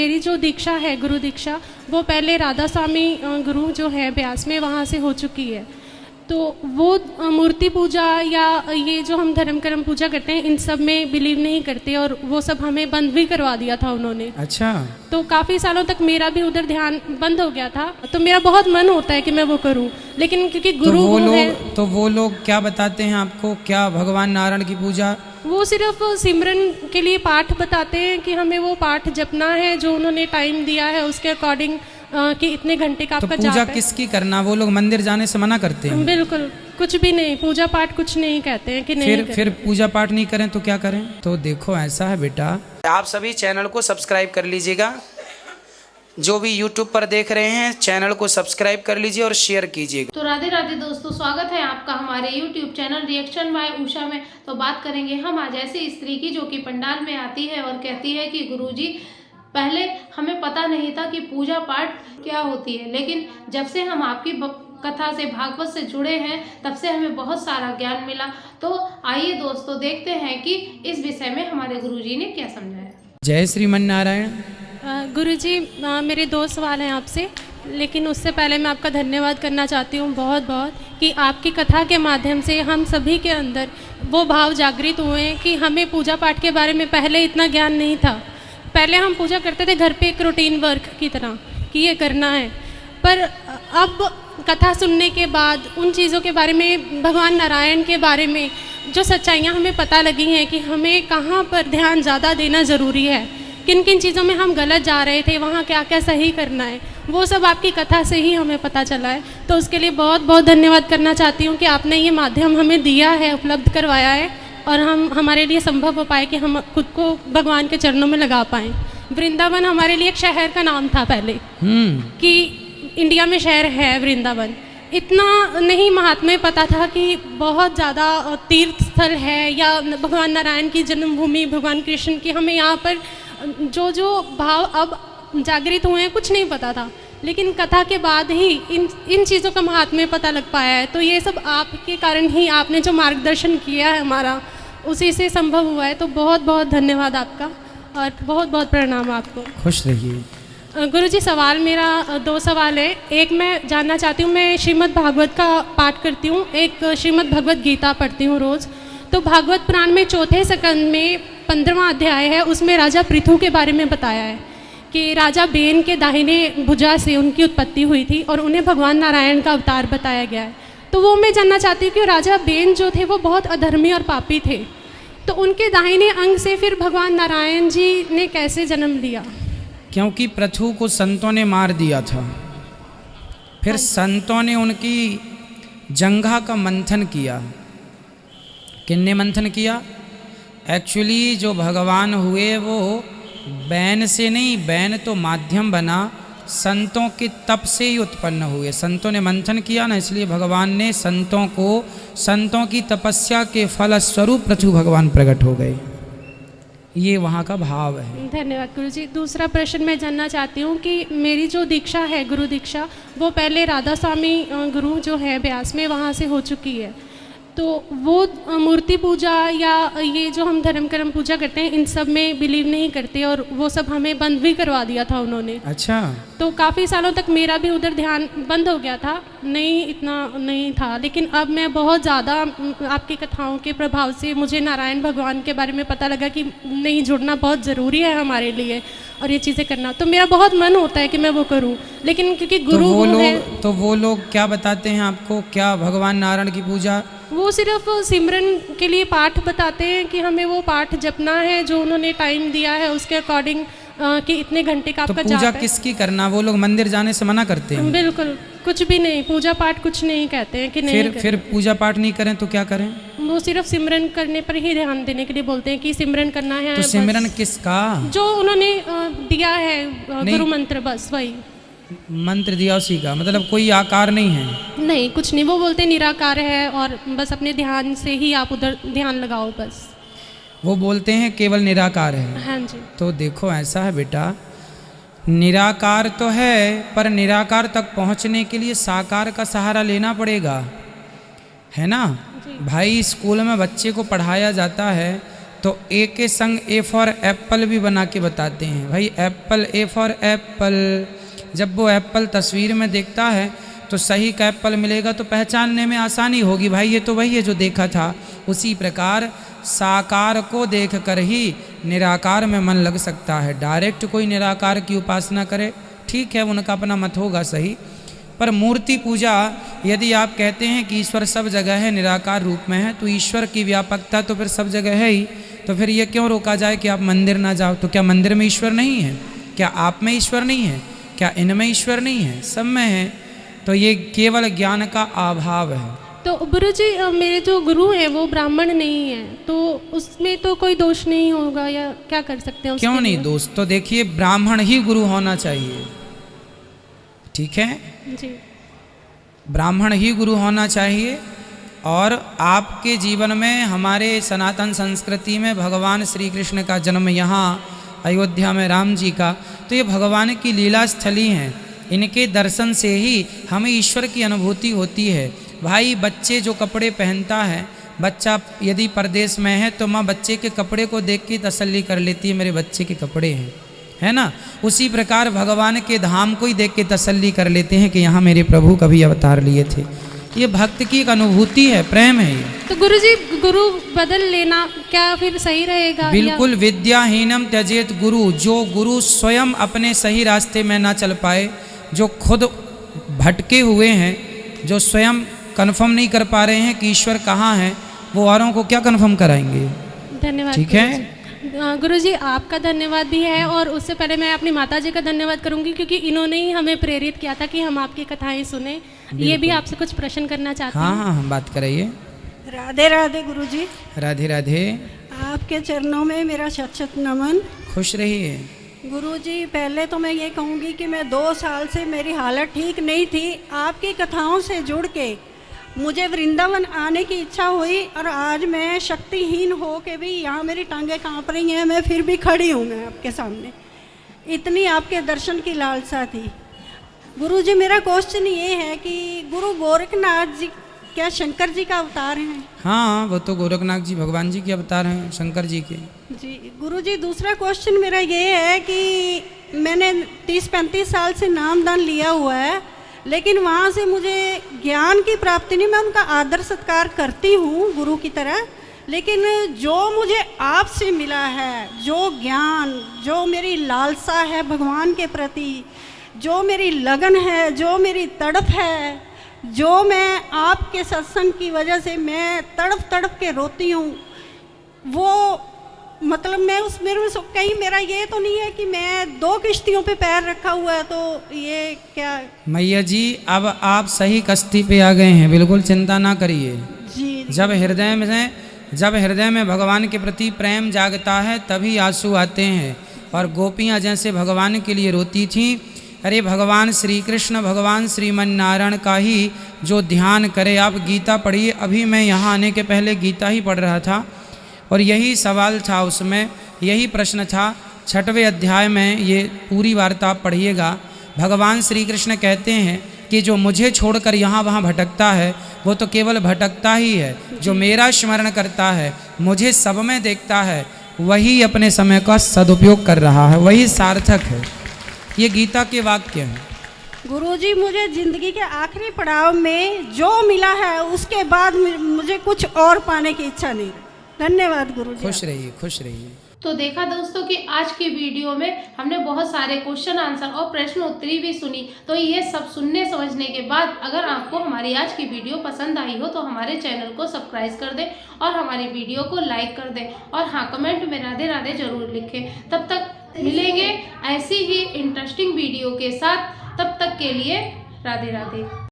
मेरी जो दीक्षा है, गुरु दीक्षा, वो पहले राधा स्वामी गुरु जो है ब्यास में, वहाँ से हो चुकी है। तो वो मूर्ति पूजा या ये जो हम धर्म कर्म पूजा करते हैं, इन सब में बिलीव नहीं करते, और वो सब हमें बंद भी करवा दिया था उन्होंने। अच्छा। तो काफ़ी सालों तक मेरा भी उधर ध्यान बंद हो गया था। तो मेरा बहुत मन होता है कि मैं वो करूं, लेकिन क्योंकि गुरु तो वो लोग क्या बताते हैं आपको, क्या भगवान नारायण की पूजा? वो सिर्फ सिमरन के लिए पाठ बताते हैं कि हमें वो पाठ जपना है, जो उन्होंने टाइम दिया है उसके अकॉर्डिंग, कि इतने घंटे का आपका तो पूजा जाप है। किसकी करना? वो लोग मंदिर जाने से मना करते हैं? बिल्कुल कुछ भी नहीं, पूजा पाठ कुछ नहीं कहते हैं कि नहीं फिर पूजा पाठ नहीं करें तो क्या करें? तो देखो ऐसा है बेटा, आप सभी चैनल को सब्सक्राइब कर लीजिएगा। जो भी यूट्यूब पर देख रहे हैं चैनल को सब्सक्राइब कर लीजिए और शेयर कीजिएगा। तो राधे राधे दोस्तों, स्वागत है आपका हमारे YouTube channel reaction by Usha में। तो बात करेंगे हम आज ऐसी स्त्री की जो कि पंडाल में आती है और कहती है कि गुरुजी, पहले हमें पता नहीं था कि पूजा पाठ क्या होती है, लेकिन जब से हम आपकी कथा से, भागवत से जुड़े हैं, तब से हमें बहुत सारा ज्ञान मिला। तो आइए दोस्तों देखते हैं कि इस विषय में हमारे गुरुजी ने क्या समझाया। जय श्रीमन नारायण। गुरुजी, मेरे 2 सवाल हैं आपसे, लेकिन उससे पहले मैं आपका धन्यवाद करना चाहती हूँ बहुत बहुत, कि आपकी कथा के माध्यम से हम सभी के अंदर वो भाव जागृत हुए हैं कि हमें पूजा पाठ के बारे में पहले इतना ज्ञान नहीं था। पहले हम पूजा करते थे घर पे एक रूटीन वर्क की तरह कि ये करना है, पर अब कथा सुनने के बाद उन चीज़ों के बारे में, भगवान नारायण के बारे में जो सच्चाइयाँ हमें पता लगी हैं कि हमें कहाँ पर ध्यान ज़्यादा देना ज़रूरी है, किन किन चीज़ों में हम गलत जा रहे थे, वहाँ क्या क्या सही करना है, वो सब आपकी कथा से ही हमें पता चला है। तो उसके लिए बहुत बहुत धन्यवाद करना चाहती हूँ कि आपने ये माध्यम हमें दिया है, उपलब्ध करवाया है, और हमारे लिए संभव हो पाए कि हम खुद को भगवान के चरणों में लगा पाएँ। वृंदावन हमारे लिए एक शहर का नाम था पहले, कि इंडिया में शहर है वृंदावन, इतना नहीं महात्म्य पता था कि बहुत ज़्यादा तीर्थ स्थल है या भगवान नारायण की जन्मभूमि, भगवान कृष्ण की, हमें यहाँ पर जो जो भाव अब जागृत हुए हैं कुछ नहीं पता था, लेकिन कथा के बाद ही इन चीज़ों का महात्म्य पता लग पाया है। तो ये सब आपके कारण ही, आपने जो मार्गदर्शन किया है हमारा, उसी से संभव हुआ है। तो बहुत बहुत धन्यवाद आपका और बहुत बहुत प्रणाम आपको। खुश रहिए। गुरुजी, सवाल मेरा 2 सवाल है। एक मैं जानना चाहती हूँ, मैं श्रीमद् भागवत का पाठ करती हूँ, एक श्रीमद् भगवत गीता पढ़ती हूँ रोज़। तो भागवत पुराण में 4थे स्कंद में 15वां अध्याय है, उसमें राजा पृथु के बारे में बताया है कि राजा बेन के दाहिने भुजा से उनकी उत्पत्ति हुई थी और उन्हें भगवान नारायण का अवतार बताया गया है। तो वो मैं जानना चाहती हूँ कि राजा बेन जो थे वो बहुत अधर्मी और पापी थे, तो उनके दाहिने अंग से फिर भगवान नारायण जी ने कैसे जन्म लिया? क्योंकि पृथु को संतों ने मार दिया था, फिर संतों ने उनकी जंघा का मंथन किया। किन्ने मंथन किया? एक्चुअली जो भगवान हुए वो बैन से नहीं, बैन तो माध्यम बना, संतों के तप से ही उत्पन्न हुए। संतों ने मंथन किया ना, इसलिए भगवान ने संतों को, संतों की तपस्या के फल स्वरूप पृथु भगवान प्रकट हो गए। ये वहाँ का भाव है। धन्यवाद गुरुजी। दूसरा प्रश्न मैं जानना चाहती हूँ कि मेरी जो दीक्षा है, गुरु दीक्षा, वो पहले राधा स्वामी गुरु जो है ब्यास में, वहाँ से हो चुकी है। तो वो मूर्ति पूजा या ये जो हम धर्म कर्म पूजा करते हैं, इन सब में बिलीव नहीं करते, और वो सब हमें बंद भी करवा दिया था उन्होंने। अच्छा। तो काफ़ी सालों तक मेरा भी उधर ध्यान बंद हो गया था, नहीं इतना नहीं था, लेकिन अब मैं बहुत ज़्यादा आपकी कथाओं के प्रभाव से मुझे नारायण भगवान के बारे में पता लगा कि नहीं, जुड़ना बहुत ज़रूरी है हमारे लिए और ये चीज़ें करना। तो मेरा बहुत मन होता है कि मैं वो करूं, लेकिन क्योंकि गुरु तो वो लोग क्या बताते हैं आपको, क्या भगवान नारायण की पूजा? वो सिर्फ सिमरन के लिए पाठ बताते हैं कि हमें वो पाठ जपना है, जो उन्होंने टाइम दिया है उसके अकॉर्डिंग, कि इतने घंटे का आपका जाप है। पूजा किसकी करना? वो लोग मंदिर जाने से मना करते हैं? बिल्कुल कुछ भी नहीं, पूजा पाठ कुछ नहीं कहते हैं कि नहीं। फिर पूजा पाठ नहीं करें तो क्या करें? वो सिर्फ सिमरन करने पर ही ध्यान देने के लिए बोलते हैं कि सिमरन करना है। तो सिमरन किसका? जो उन्होंने दिया है गुरु मंत्र, बस वही मंत्र दिया उसी का, मतलब कोई आकार नहीं है? नहीं, कुछ नहीं। वो बोलते निराकार है और बस अपने ध्यान से ही आप उधर ध्यान लगाओ, बस वो बोलते हैं केवल निराकार है। हाँ जी। तो देखो ऐसा है बेटा, निराकार तो है, पर निराकार तक पहुंचने के लिए साकार का सहारा लेना पड़ेगा, है ना भाई। स्कूल में बच्चे को पढ़ाया जाता है तो ए के संग ए फॉर एप्पल भी बना के बताते हैं। भाई एप्पल, ए फॉर एप्पल, जब वो एप्पल तस्वीर में देखता है तो सही का एप्पल मिलेगा तो पहचानने में आसानी होगी, भाई ये तो वही है जो देखा था। उसी प्रकार साकार को देखकर ही निराकार में मन लग सकता है। डायरेक्ट कोई निराकार की उपासना करे, ठीक है, उनका अपना मत होगा सही, पर मूर्ति पूजा यदि आप कहते हैं कि ईश्वर सब जगह है, निराकार रूप में है, तो ईश्वर की व्यापकता तो फिर सब जगह है ही, तो फिर ये क्यों रोका जाए कि आप मंदिर ना जाओ? तो क्या मंदिर में ईश्वर नहीं है? क्या आप में ईश्वर नहीं है? क्या इनमें ईश्वर नहीं है? सब में है। तो ये केवल ज्ञान का अभाव है। तो गुरुजी मेरे जो गुरु हैं वो ब्राह्मण नहीं है, तो उसमें तो कोई दोष नहीं होगा या क्या कर सकते हैं? क्यों नहीं दोष? तो देखिए ब्राह्मण ही गुरु होना चाहिए, ठीक है जी, ब्राह्मण ही गुरु होना चाहिए। और आपके जीवन में हमारे सनातन संस्कृति में भगवान श्री कृष्ण का जन्म यहाँ अयोध्या में राम जी का, तो ये भगवान की लीला स्थली हैं। इनके दर्शन से ही हमें ईश्वर की अनुभूति होती है। भाई बच्चे जो कपड़े पहनता है, बच्चा यदि परदेश में है तो माँ बच्चे के कपड़े को देख के तसल्ली कर लेती है, मेरे बच्चे के कपड़े हैं, है ना। उसी प्रकार भगवान के धाम को ही देख के तसल्ली कर लेते हैं कि यहाँ मेरे प्रभु कभी अवतार लिए थे। ये भक्त की एक अनुभूति है, प्रेम है ये। तो गुरुजी गुरु बदल लेना क्या फिर सही रहेगा? बिल्कुल, विद्याहीनम त्यजेत गुरु। जो गुरु स्वयं अपने सही रास्ते में ना चल पाए, जो खुद भटके हुए हैं, जो स्वयं कन्फर्म नहीं कर पा रहे हैं कि ईश्वर कहाँ है, वो औरों को क्या कन्फर्म कराएंगे? धन्यवाद। ठीक है गुरुजी, आपका धन्यवाद भी है, और उससे पहले मैं अपनी माता जी का धन्यवाद करूंगी क्योंकि इन्होंने ही हमें प्रेरित किया था कि हम आपकी कथाएं सुने। ये भी आपसे कुछ प्रश्न करना चाहती हूँ। हाँ, हम बात कराइए। राधे राधे गुरुजी। राधे राधे। आपके चरणों में मेरा शत शत नमन। खुश रहिए। गुरुजी, पहले तो मैं ये कहूँगी कि मैं 2 साल से मेरी हालत ठीक नहीं थी। आपकी कथाओं से जुड़ के मुझे वृंदावन आने की इच्छा हुई, और आज मैं शक्तिहीन हो के भी यहाँ मेरी टांगें कांप रही हैं, मैं फिर भी खड़ी हूँ मैं आपके सामने। इतनी आपके दर्शन की लालसा थी। गुरुजी, मेरा क्वेश्चन ये है कि गुरु गोरखनाथ जी क्या शंकर जी का अवतार हैं? हाँ, वो तो गोरखनाथ जी भगवान जी के अवतार हैं, शंकर जी के। जी गुरुजी, दूसरा क्वेश्चन मेरा ये है कि मैंने 30-35 साल से नामदान लिया हुआ है, लेकिन वहाँ से मुझे ज्ञान की प्राप्ति नहीं। मैं उनका आदर सत्कार करती हूँ गुरु की तरह, लेकिन जो मुझे आपसे मिला है, जो ज्ञान, जो मेरी लालसा है भगवान के प्रति, जो मेरी लगन है, जो मेरी तड़प है, जो मैं आपके सत्संग की वजह से मैं तड़प तड़प के रोती हूँ, वो मतलब मैं उस मेरे में कहीं मेरा ये तो नहीं है कि मैं 2 किश्तियों पे पैर रखा हुआ है, तो ये क्या? मैया जी, अब आप सही कश्ती पे आ गए हैं, बिल्कुल चिंता ना करिए। जी, जब हृदय में भगवान के प्रति प्रेम जागता है तभी आंसू आते हैं। और गोपियाँ जैसे भगवान के लिए रोती थीं, अरे भगवान श्री कृष्ण, भगवान श्रीमन नारायण का ही जो ध्यान करे। आप गीता पढ़िए, अभी मैं यहाँ आने के पहले गीता ही पढ़ रहा था और यही सवाल था उसमें, यही प्रश्न था 6वें अध्याय में। ये पूरी वार्ता आप पढ़िएगा। भगवान श्री कृष्ण कहते हैं कि जो मुझे छोड़कर यहाँ वहाँ भटकता है वो तो केवल भटकता ही है, जो मेरा स्मरण करता है, मुझे सब में देखता है, वही अपने समय का सदुपयोग कर रहा है, वही सार्थक है। ये गीता के वाक्य हैं। गुरुजी, मुझे ज़िंदगी के आखिरी पड़ाव में जो मिला है उसके बाद मुझे कुछ और पाने की इच्छा नहीं। धन्यवाद गुरुजी। खुश रहिए, खुश रहिए। तो देखा दोस्तों कि आज की वीडियो में हमने बहुत सारे क्वेश्चन आंसर और प्रश्न उत्तरी भी सुनी। तो ये सब सुनने समझने के बाद अगर आपको हमारी आज की वीडियो पसंद आई हो तो हमारे चैनल को सब्सक्राइब कर दें और हमारी वीडियो को लाइक कर दें, और हाँ, कमेंट में राधे राधे जरूर लिखें। तब तक मिलेंगे ऐसी ही इंटरेस्टिंग वीडियो के साथ, तब तक के लिए राधे राधे।